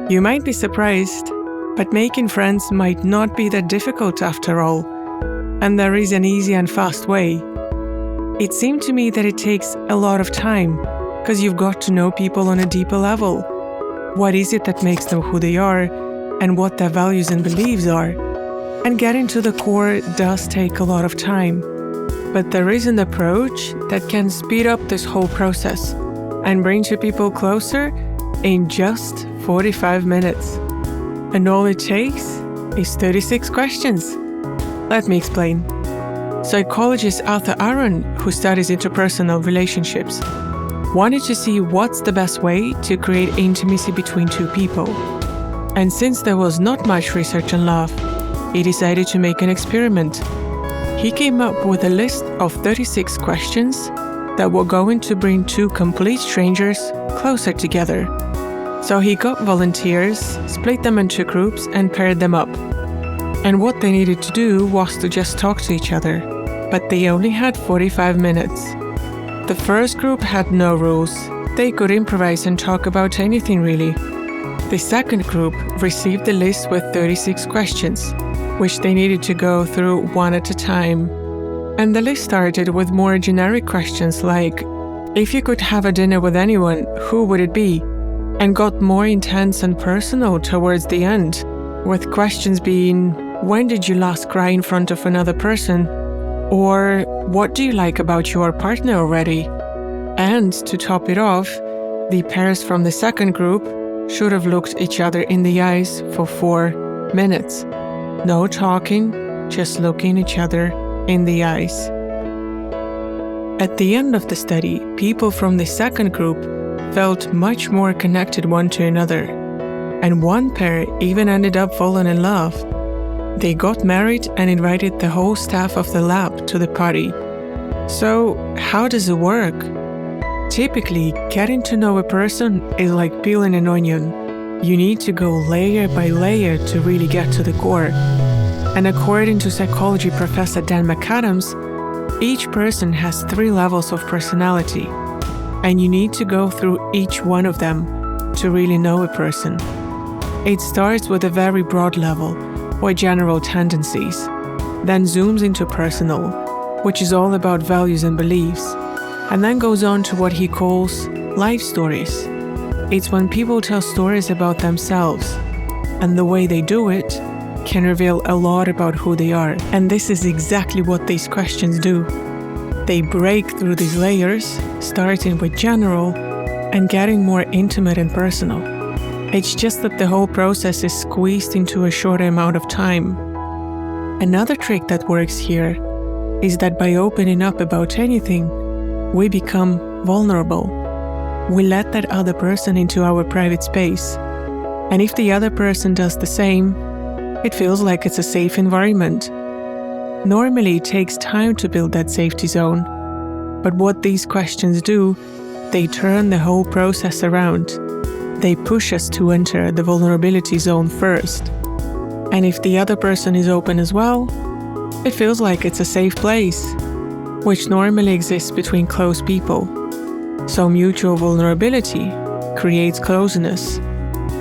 You might be surprised, but making friends might not be that difficult after all, and there is an easy and fast way. It seemed to me that it takes a lot of time, because you've got to know people on a deeper level. What is it that makes them who they are, and what their values and beliefs are? And getting to the core does take a lot of time. But there is an approach that can speed up this whole process and bring two people closer in just 45 minutes. And all it takes is 36 questions. Let me explain. Psychologist Arthur Aron, who studies interpersonal relationships, wanted to see what's the best way to create intimacy between two people. And since there was not much research on love, he decided to make an experiment. He came up with a list of 36 questions that were going to bring two complete strangers closer together. So he got volunteers, split them into groups, and paired them up. And what they needed to do was to just talk to each other, but they only had 45 minutes. The first group had no rules. They could improvise and talk about anything really. The second group received a list with 36 questions, which they needed to go through one at a time. And the list started with more generic questions like, if you could have a dinner with anyone, who would it be? And got more intense and personal towards the end, with questions being, when did you last cry in front of another person? Or, what do you like about your partner already? And to top it off, the pairs from the second group should have looked each other in the eyes for 4 minutes. No talking, just looking each other in the eyes. At the end of the study, people from the second group felt much more connected one to another, and one pair even ended up falling in love. They got married and invited the whole staff of the lab to the party. So, how does it work? Typically, getting to know a person is like peeling an onion. You need to go layer by layer to really get to the core. And according to psychology professor Dan McAdams, each person has 3 levels of personality, and you need to go through each one of them to really know a person. It starts with a very broad level, or general tendencies, then zooms into personal, which is all about values and beliefs, and then goes on to what he calls life stories. It's when people tell stories about themselves, and the way they do it can reveal a lot about who they are. And this is exactly what these questions do. They break through these layers, starting with general and getting more intimate and personal. It's just that the whole process is squeezed into a shorter amount of time. Another trick that works here is that by opening up about anything, we become vulnerable. We let that other person into our private space. And if the other person does the same, it feels like it's a safe environment. Normally, it takes time to build that safety zone. But what these questions do, they turn the whole process around. They push us to enter the vulnerability zone first. And if the other person is open as well, it feels like it's a safe place, which normally exists between close people. So mutual vulnerability creates closeness.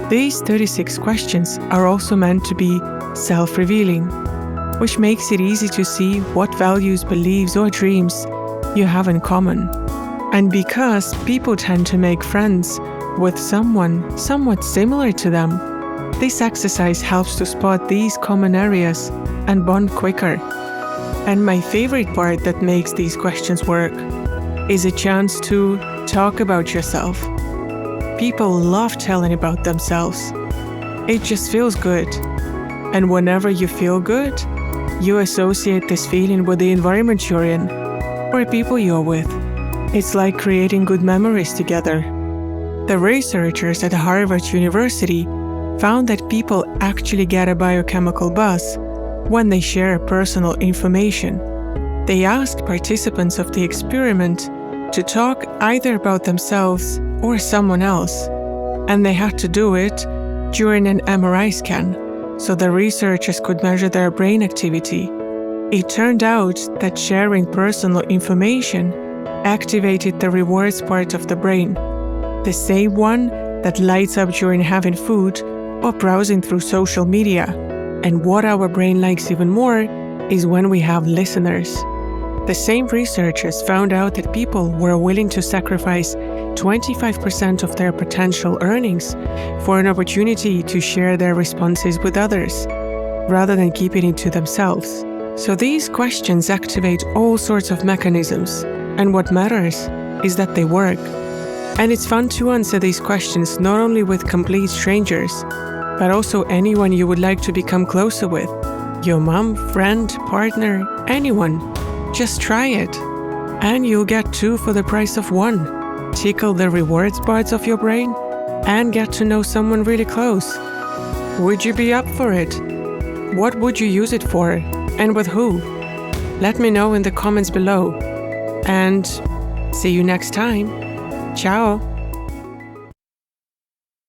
These 36 questions are also meant to be self-revealing, which makes it easy to see what values, beliefs, or dreams you have in common. And because people tend to make friends with someone somewhat similar to them, this exercise helps to spot these common areas and bond quicker. And my favorite part that makes these questions work is a chance to talk about yourself. People love telling about themselves. It just feels good. And whenever you feel good, you associate this feeling with the environment you're in or people you're with. It's like creating good memories together. The researchers at Harvard University found that people actually get a biochemical buzz when they share personal information. They asked participants of the experiment to talk either about themselves or someone else, and they had to do it during an MRI scan, so the researchers could measure their brain activity. It turned out that sharing personal information activated the rewards part of the brain, the same one that lights up during having food or browsing through social media. And what our brain likes even more is when we have listeners. The same researchers found out that people were willing to sacrifice 25% of their potential earnings for an opportunity to share their responses with others, rather than keeping it to themselves. So these questions activate all sorts of mechanisms, and what matters is that they work. And it's fun to answer these questions not only with complete strangers, but also anyone you would like to become closer with. Your mom, friend, partner, anyone. Just try it. And you'll get 2 for the price of 1. Tickle the rewards parts of your brain and get to know someone really close. Would you be up for it? What would you use it for? And with who? Let me know in the comments below. And see you next time. Ciao!